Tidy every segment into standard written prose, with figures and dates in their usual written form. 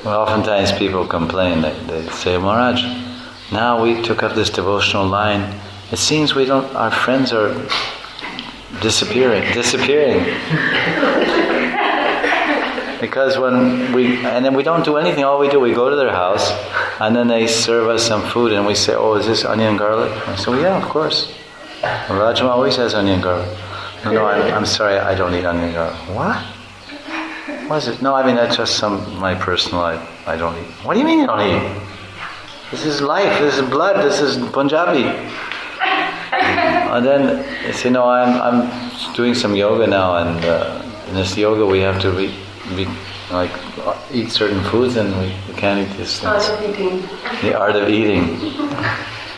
Well, oftentimes people complain. They say, Maharaj, now we took up this devotional line. It seems our friends are disappearing. Because then we don't do anything. All we do, we go to their house, and then they serve us some food, and we say, oh, is this onion and garlic? I say, well, yeah, of course. Rajma always has onion and garlic. No, I'm sorry, I don't eat onion and garlic. What? What is it? No, I mean, that's just my personal, I don't eat. What do you mean you don't eat? This is life, this is blood, this is Punjabi. And then they say, no, I'm doing some yoga now, and in this yoga we have to eat certain foods, and we can't eat these things. Art of eating. The art of eating.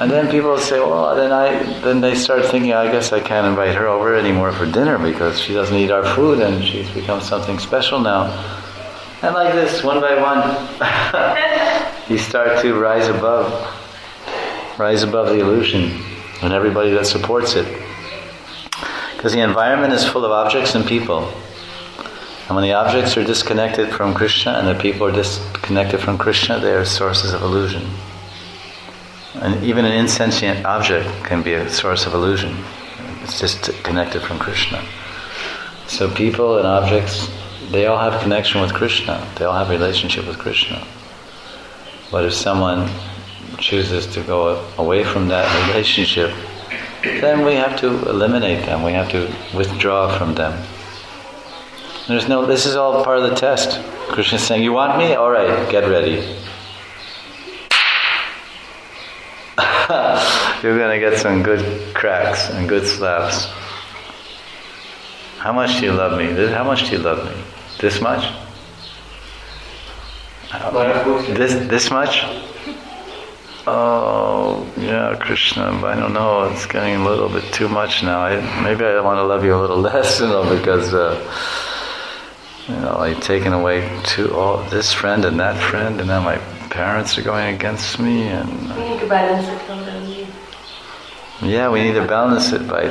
And then people say, well, then they start thinking, I guess I can't invite her over anymore for dinner because she doesn't eat our food and she's become something special now. And like this, one by one, you start to rise above the illusion and everybody that supports it. Because the environment is full of objects and people. And when the objects are disconnected from Krishna and the people are disconnected from Krishna, they are sources of illusion. And even an insentient object can be a source of illusion. It's just connected from Krishna. So people and objects, they all have connection with Krishna. They all have a relationship with Krishna. But if someone chooses to go away from that relationship, then we have to eliminate them. We have to withdraw from them. This is all part of the test. Krishna is saying, you want me? All right, get ready. You're going to get some good cracks and good slaps. How much do you love me? How much do you love me? This much? This much? Oh, yeah, Krishna, I don't know, it's getting a little bit too much now. Maybe I want to love you a little less, because, I've taken away this friend and that friend, and now my parents are going against me, and we need to balance it sometimes. Yeah, we need to balance it by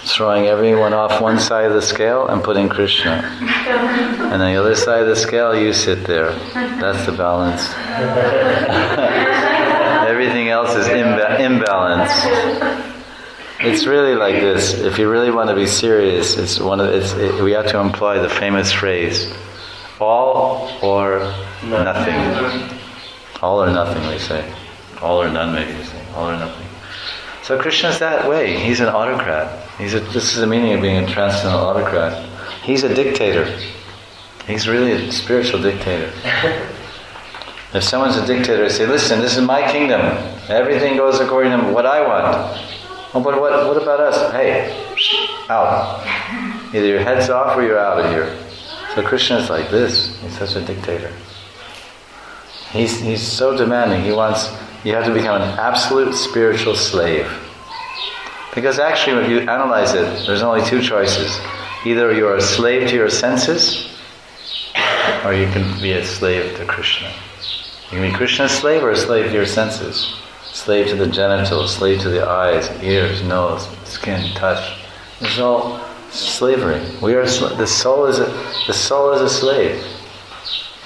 throwing everyone off one side of the scale and putting Krishna. And on the other side of the scale, you sit there. That's the balance. Everything else is imbalance. It's really like this. If you really want to be serious, we have to employ the famous phrase, all or nothing. All or nothing, we say. All or none, maybe we say. All or nothing. So Krishna's that way. He's an autocrat. This is the meaning of being a transcendental autocrat. He's a dictator. He's really a spiritual dictator. If someone's a dictator, say, listen, this is my kingdom. Everything goes according to what I want. Oh, but what about us? Hey, out. Either your head's off or you're out of here. So Krishna's like this. He's such a dictator. He's so demanding. You have to become an absolute spiritual slave. Because actually, when you analyze it, there's only two choices. Either you're a slave to your senses, or you can be a slave to Krishna. You can be Krishna's slave or a slave to your senses. Slave to the genitals, slave to the eyes, ears, nose, skin, touch. It's all slavery. The soul is a slave.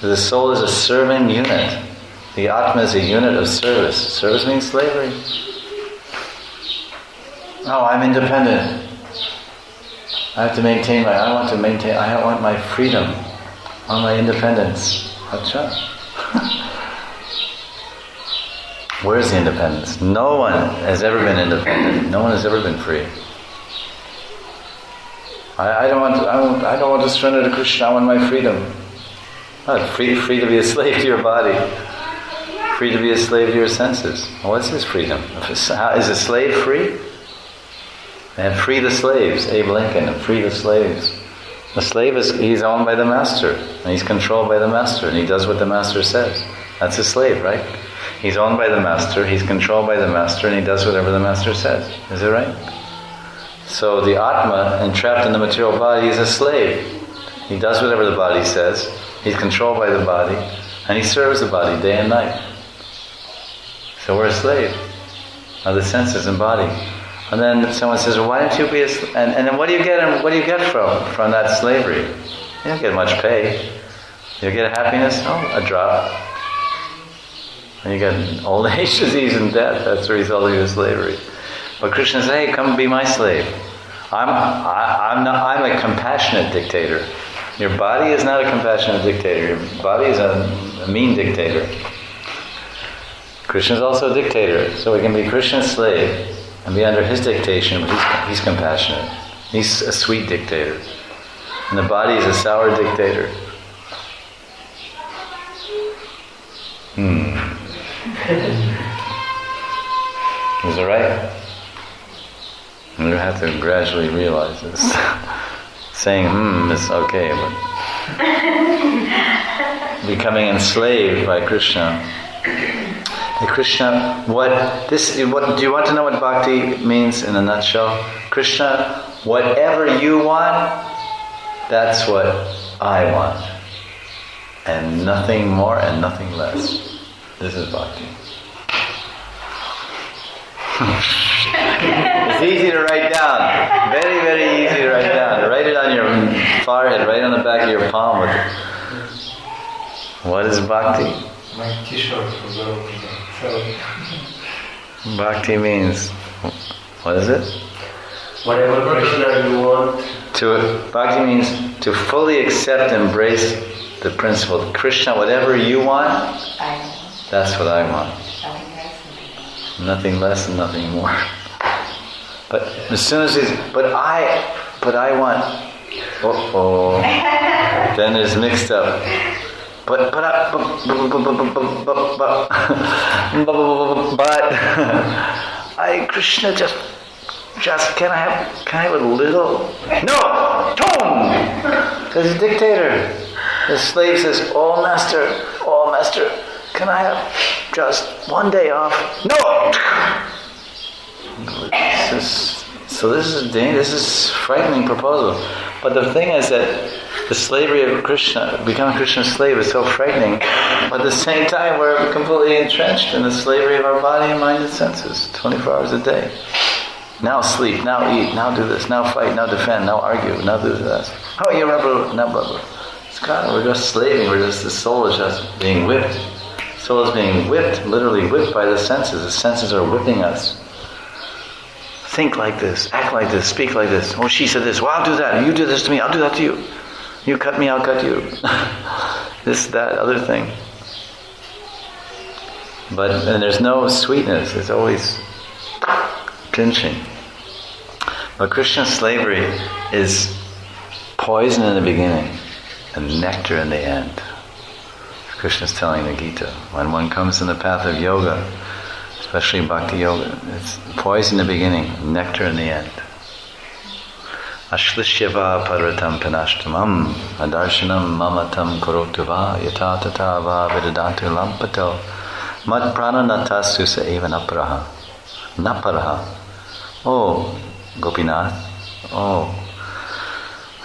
The soul is a serving unit. The Atma is a unit of service. Service means slavery. Oh, I'm independent. I want my freedom. I want my independence. Acha. Where's the independence? No one has ever been independent. No one has ever been free. I don't want to surrender to Krishna. I want my freedom. Free to be a slave to your body. Free to be a slave to your senses. What's his freedom? Is a slave free? And free the slaves. Abe Lincoln, and free the slaves. The slave he's owned by the master, and he's controlled by the master, and he does what the master says. That's a slave, right? He's owned by the master, he's controlled by the master, and he does whatever the master says. Is it right? So the Atma, entrapped in the material body, is a slave. He does whatever the body says, he's controlled by the body, and he serves the body day and night. So we're a slave of the senses and body. And then someone says, well, why don't you be a slave? And then what do you get from that slavery? You don't get much pay. You get happiness? Oh, a drop. And you get old age, disease, and death. That's the result of your slavery. But Krishna says, hey, come be my slave. I'm a compassionate dictator. Your body is not a compassionate dictator. Your body is a mean dictator. Krishna is also a dictator. So we can be Krishna's slave and be under his dictation, but he's compassionate. He's a sweet dictator. And the body is a sour dictator. Is it right? We have to gradually realize this. Saying is okay, but becoming enslaved by Krishna. Hey Krishna, do you want to know what bhakti means in a nutshell? Krishna, whatever you want, that's what I want. And nothing more and nothing less. This is bhakti. It's easy to write down. Very, very easy to write down. Write it on your forehead, right on the back of your palm. What is bhakti? My t-shirt was over there. Bhakti means, what is it? Whatever Krishna you want. Bhakti means to fully accept and embrace the principle. Krishna, whatever you want, that's what I want. Nothing less and nothing more. But as soon as but I want, then it's mixed up. But I Krishna just can I have a little? No, tone. Because he's a dictator. The slave says, oh master, can I have just one day off? No. This is frightening proposal. But the thing is that the slavery of Krishna, becoming Krishna's slave, is so frightening. But at the same time, we're completely entrenched in the slavery of our body and mind and senses, 24 hours a day. Now sleep, now eat, now do this, now fight, now defend, now argue, now do this. Oh, you're rebel, now blah blah. It's God. We're just slaving. The soul is just being whipped. The soul is being whipped, literally whipped by the senses. The senses are whipping us. Think like this, act like this, speak like this. Oh, she said this. Well, I'll do that. You do this to me. I'll do that to you. You cut me, I'll cut you. This, that, other thing. And there's no sweetness. It's always pinching. But Krishna's slavery is poison in the beginning and nectar in the end. Krishna's telling the Gita. When one comes in the path of yoga, especially bhakti yoga, it's poison in the beginning, nectar in the end. Ashlishyava paratam panashtamam adarshanam mamatam korotu va yata tata va vidadantu lampato mad prana natasu sa eva naparaha. Oh Gopinath, oh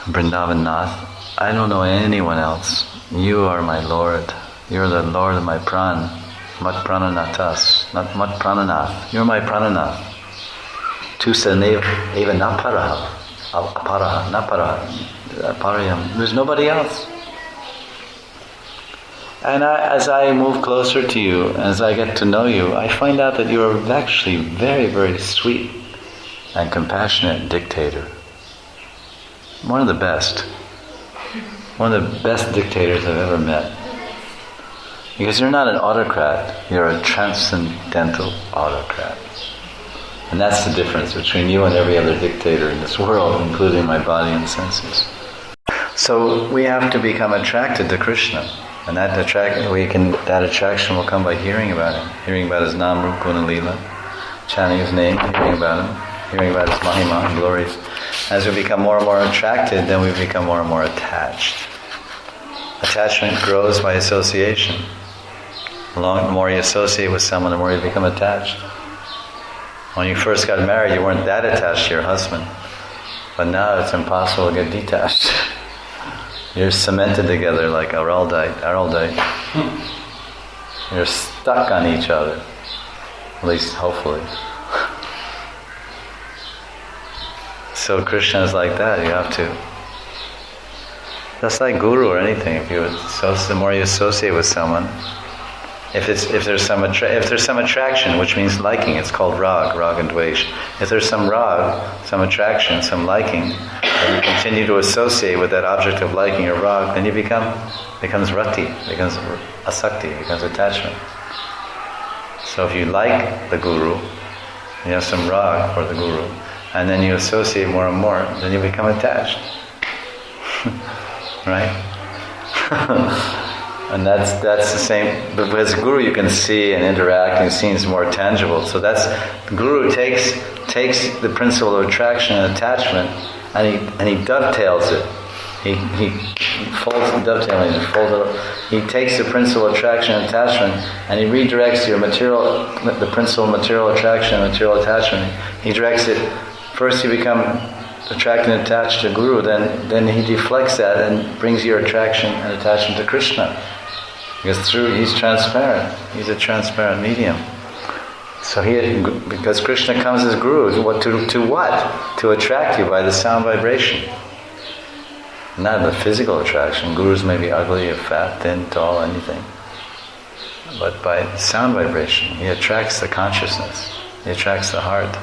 Vrindavan Nath, I don't know anyone else. You are my Lord. You're the Lord of my pran. Mat prananatas, not mat prananath. You're my prananath. Tusa eva naparaha. Aparaha, naparaha. Aparayam. There's nobody else. And as I move closer to you, as I get to know you, I find out that you are actually very, very sweet and compassionate dictator. One of the best. One of the best dictators I've ever met. Because you're not an autocrat, you're a transcendental autocrat. And that's the difference between you and every other dictator in this world, including my body and senses. So we have to become attracted to Krishna. And that attraction will come by hearing about him. Hearing about his Nam, Rupa, Guna, Lila. Chanting his name, hearing about him. Hearing about his Mahima and glories. As we become more and more attracted, then we become more and more attached. Attachment grows by association. The more you associate with someone, the more you become attached. When you first got married, you weren't that attached to your husband. But now it's impossible to get detached. You're cemented together like araldite. You're stuck on each other. At least, hopefully. So Krishna is like that. You have to Just like guru or anything, the more you associate with someone, if there's some attraction, which means liking, it's called rag and dvesh. If there's some rag, some attraction, some liking, and you continue to associate with that object of liking or rag, then becomes rati, becomes asakti, becomes attachment. So if you like the guru, you have some rag for the guru, and then you associate more and more, then you become attached. Right? And that's the same. But with guru, you can see and interact, and it seems more tangible. So the guru takes the principle of attraction and attachment, and he dovetails it. He folds the dovetailing. He takes the principle of attraction and attachment, and he redirects the principle of material attraction and material attachment. He directs it. First, you become attracted and attached to Guru, then he deflects that and brings your attraction and attachment to Krishna. Because he's transparent. He's a transparent medium. So because Krishna comes as Guru, to what? To attract you by the sound vibration. Not the physical attraction. Gurus may be ugly or fat, thin, tall, anything. But by sound vibration, he attracts the consciousness. He attracts the heart.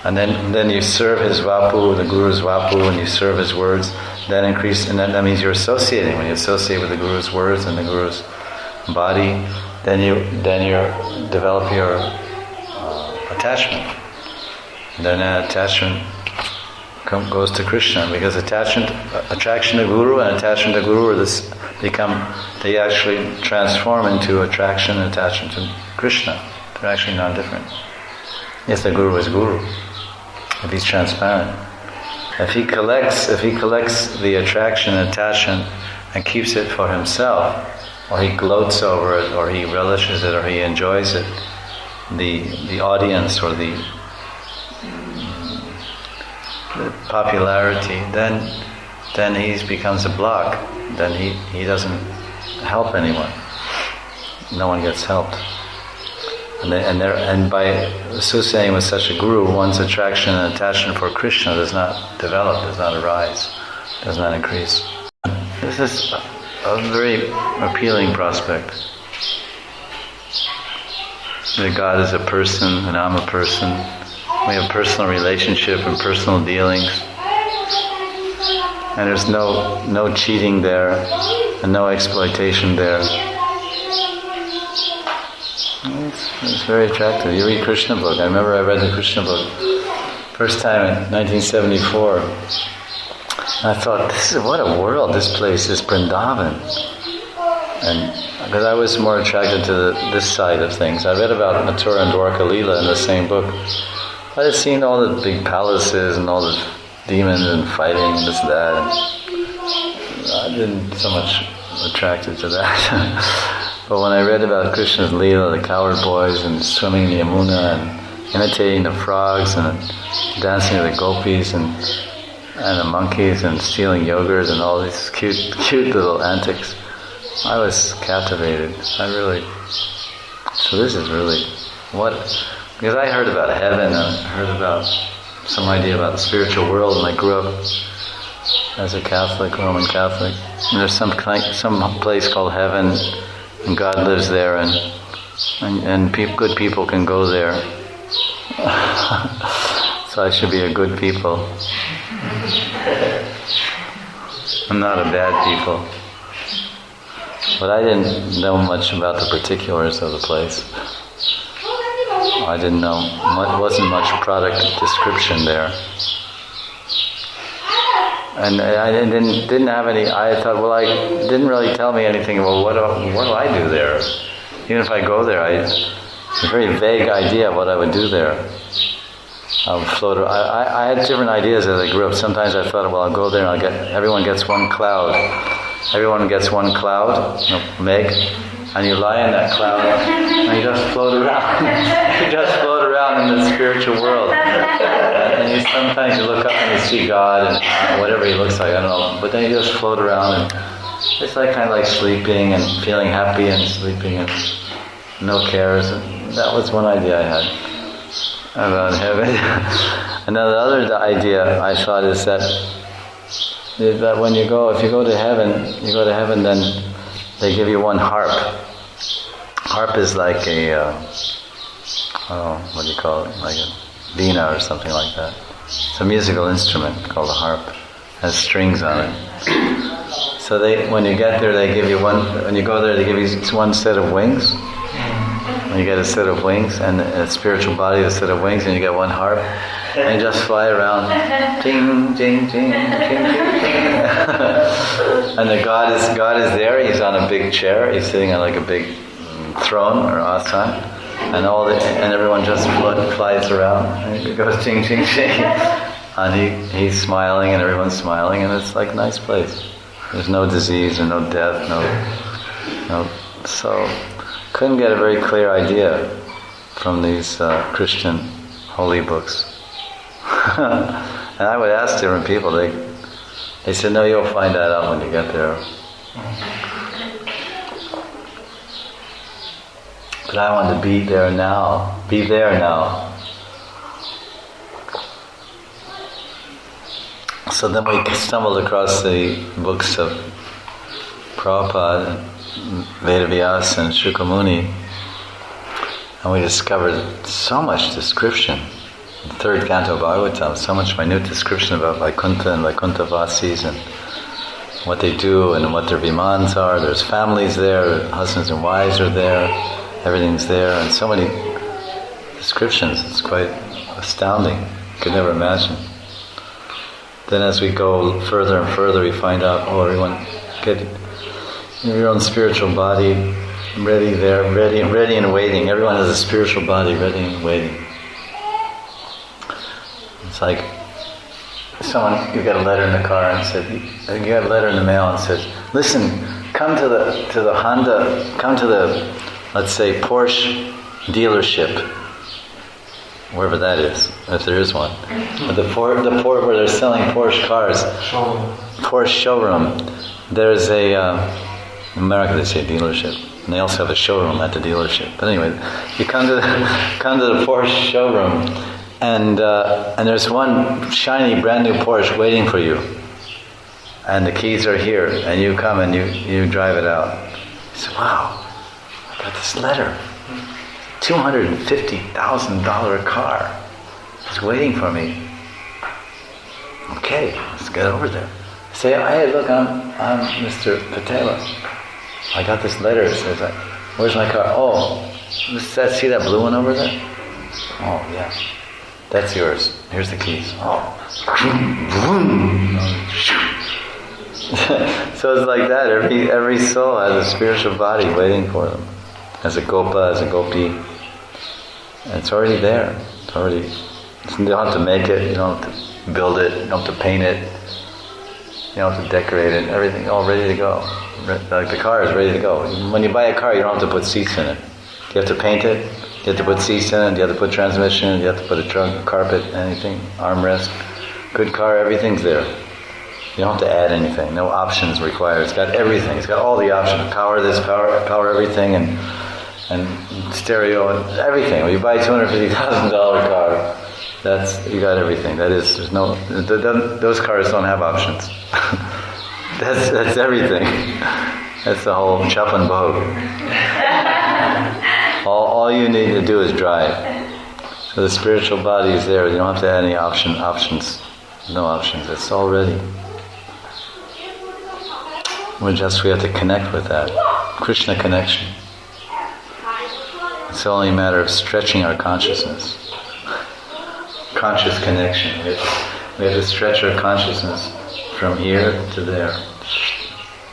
And then you serve his vapu, the Guru's vapu, and you serve his words, then increase, and that means you're associating. When you associate with the Guru's words and the Guru's body, then you develop your attachment. And then that attachment goes to Krishna, because attraction to Guru and attachment to Guru they actually transform into attraction and attachment to Krishna. They're actually non-different. If the Guru is Guru, if he's transparent, if he collects the attraction and attachment and keeps it for himself, or he gloats over it, or he relishes it, or he enjoys it, the audience or the popularity, then he becomes a block. Then he doesn't help anyone. No one gets helped. And by associating with such a guru, one's attraction and attachment for Krishna does not develop, does not arise, does not increase. This is a very appealing prospect. That God is a person and I'm a person. We have personal relationship and personal dealings. And there's no cheating there and no exploitation there. It's very attractive. You read Krishna book. I remember I read the Krishna book first time in 1974. And I thought, what a world this place is, Vrindavan. And because I was more attracted to this side of things. I read about Mathura and Dwarka Lila in the same book. I had seen all the big palaces and all the demons and fighting and this and that. And I didn't so much attracted to that. But when I read about Krishna's Lila, the cowherd boys, and swimming in the Yamuna, and imitating the frogs, and dancing with the gopis, and the monkeys, and stealing yogurt, and all these cute little antics, I was captivated. So this is really because I heard about heaven, and I heard about some idea about the spiritual world, and I grew up as a Catholic, Roman Catholic. And there's some place called heaven, and God lives there, and good people can go there. So I should be a good people. I'm not a bad people. But I didn't know much about the particulars of the place. I didn't know, wasn't much product description there. And I didn't have any. I thought, didn't really tell me anything about what do I do there. Even if I go there, it's a very vague idea of what I would do there. I would float. I had different ideas as I grew up. Sometimes I thought, I'll go there and everyone gets one cloud. Everyone gets one cloud, Meg, and you lie in that cloud and you just float around. You just float around in the spiritual world. And sometimes you look up and you see God and whatever he looks like, I don't know. But then you just float around and it's kind of like sleeping and feeling happy and sleeping and no cares. And that was one idea I had about heaven. And then the other idea I thought is that that when if you go to heaven, then they give you one harp. Harp is like what do you call it? Like a vina or something like that. It's a musical instrument called a harp. It has strings on it. So when you get there, they give you when you go there, they give you one set of wings. When you get a set of wings, and a spiritual body, a set of wings, and you get one harp, and you just fly around, ding, ding, ding, ding, ding, ding. And the God is there. He's on a big chair. He's sitting on like a big throne or asan, and everyone just flies around, and it goes ding, ding, ding, and he's smiling, and everyone's smiling, and it's like a nice place. There's no disease or no death, no. So. Couldn't get a very clear idea from these Christian holy books. And I would ask different people, they said, no, you'll find that out when you get there. But I want to be there now. So then we stumbled across the books of Prabhupada, Vedavyas and Shukamuni, and we discovered so much description in the third canto of Bhagavatam, so much minute description about Vaikuntha and Vaikuntha-vasis and what they do and what their vimans are. There's families there, husbands and wives are there, everything's there, and so many descriptions. It's quite astounding. You could never imagine. Then as we go further and further, we find out, everyone get your own spiritual body ready and waiting. Everyone has a spiritual body ready and waiting. It's like you got a letter in the car and said, you got a letter in the mail and said, listen, come to the Honda, come to the, let's say, Porsche dealership, wherever that is, if there is one. But the port where they're selling Porsche cars, Porsche showroom. There's in America they say dealership, and they also have a showroom at the dealership. But anyway, you come to the Porsche showroom, and there's one shiny brand new Porsche waiting for you, and the keys are here, and you come and you drive it out. You say, wow, I got this letter. $250,000 car is waiting for me. Okay, let's get over there. Say, hey, look, I'm Mr. Patela. I got this letter. It says, where's my car? Oh, see that blue one over there? Oh, yeah. That's yours. Here's the keys. Oh. So it's like that. Every soul has a spiritual body waiting for them. As a gopa, as a gopi. And it's already there. You don't have to make it. You don't have to build it. You don't have to paint it. You don't have to decorate it. Everything all ready to go. Like the car is ready to go. When you buy a car, you don't have to put seats in it. You have to paint it. You have to put seats in it. You have to put transmission in it. You have to put a trunk, carpet, anything, armrest. Good car, everything's there. You don't have to add anything. No options required. It's got everything. It's got all the options. Power this, power everything, and stereo and everything. When you buy a $250,000 car, you got everything. There's no. Those cars don't have options. That's everything. That's the whole chop and boat. All you need to do is drive. So the spiritual body is there. You don't have to add any options. No options. It's all ready. We have to connect with that. Krishna connection. It's only a matter of stretching our consciousness. Conscious connection. We have to stretch our consciousness from here to there.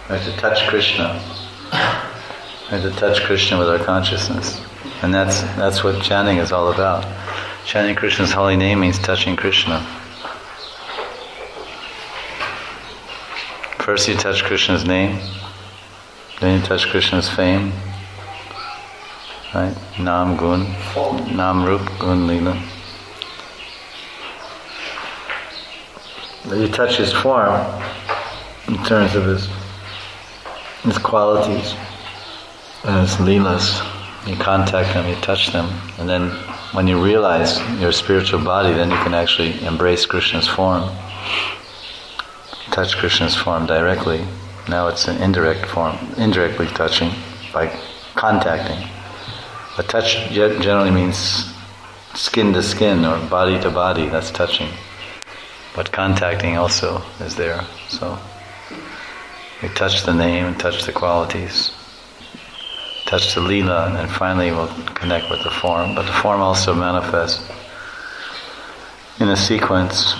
We have to touch Krishna. We have to touch Krishna with our consciousness. And that's what chanting is all about. Chanting Krishna's holy name means touching Krishna. First you touch Krishna's name, then you touch Krishna's fame. Right? Nam Gun, Nam Rup Gun Lila. You touch his form in terms of his qualities and his lilas. You contact them, you touch them, and then when you realize your spiritual body, then you can actually embrace Krishna's form. touch Krishna's form directly. Now it's an indirect form, indirectly touching by contacting. But touch generally means skin to skin or body to body, that's touching. But contacting also is there. So we touch the name and touch the qualities, touch the Lila, and then finally we'll connect with the form. But the form also manifests in a sequence.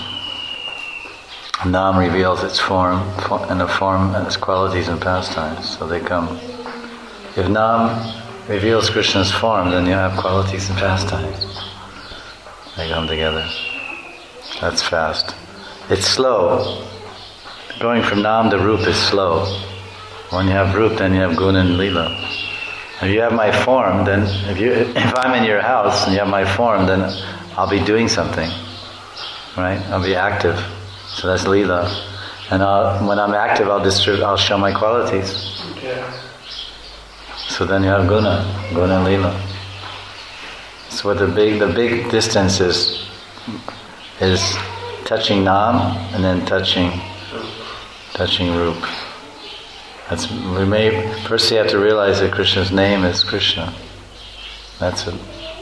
Nam reveals its form, and the form and its qualities and pastimes. So they come. If Nam reveals Krishna's form, then you have qualities and pastimes. They come together. That's fast. It's slow. Going from Nam to Rup is slow. When you have Rup, then you have Guna and Lila. If you have my form, then if I'm in your house and you have my form, then I'll be doing something, right? I'll be active. So that's Lila. And when I'm active, I'll show my qualities. Yeah. So then you have Guna and Lila. So what the big distance is touching Nam and then touching Rup. First you have to realize that Krishna's name is Krishna. It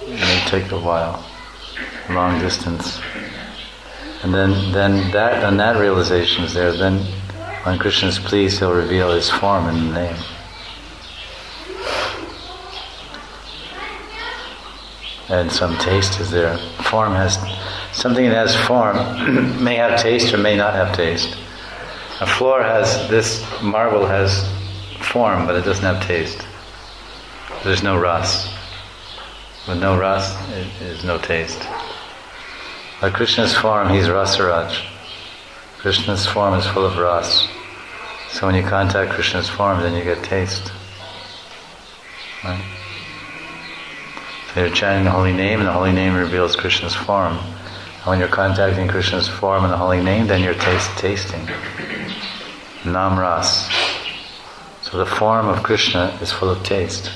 may take a while, a long distance. And then that realization is there. Then when Krishna is pleased, he'll reveal his form in the name. And some taste is there. Something that has form may have taste or may not have taste. This marble has form, but it doesn't have taste. There's no ras. With no ras, it is no taste. But Krishna's form, he's Rasaraj. Krishna's form is full of ras. So when you contact Krishna's form, then you get taste. Right? So you're chanting the holy name, and the holy name reveals Krishna's form. And when you're contacting Krishna's form and the holy name, then you're tasting. Nam ras. So the form of Krishna is full of taste.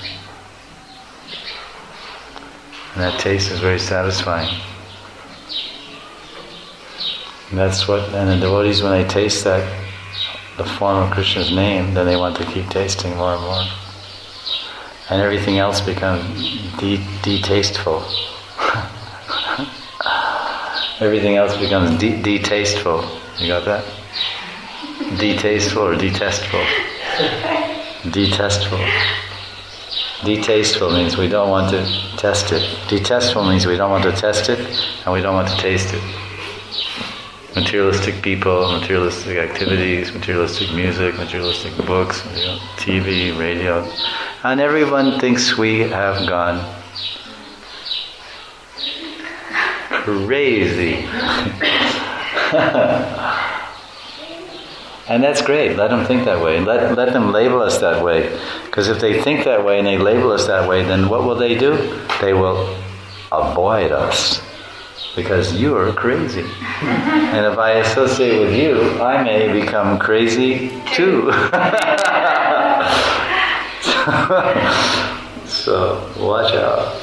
And that taste is very satisfying. And the devotees, when they taste the form of Krishna's name, then they want to keep tasting more and more. And everything else becomes detasteful. Everything else becomes detasteful. You got that? Detasteful or detestful? Detestful. Detasteful means we don't want to test it. Detestful means we don't want to test it and we don't want to taste it. Materialistic people, materialistic activities, materialistic music, materialistic books, TV, radio. And everyone thinks we have gone crazy. And that's great. Let them think that way. Let them label us that way. Because if they think that way and they label us that way, then what will they do? They will avoid us. Because you are crazy. And if I associate with you, I may become crazy too. So watch out.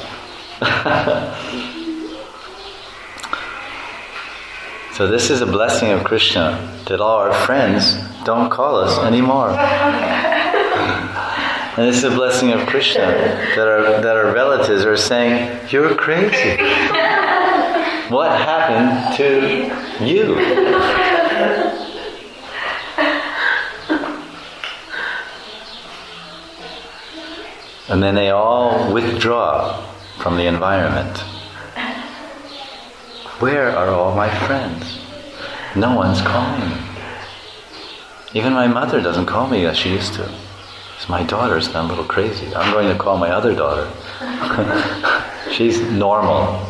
So this is a blessing of Krishna, that all our friends don't call us anymore. And this is a blessing of Krishna, that our relatives are saying, you're crazy. What happened to you? And then they all withdraw from the environment. Where are all my friends? No one's calling me. Even my mother doesn't call me as she used to. So my daughter's gone a little crazy. I'm going to call my other daughter. She's normal.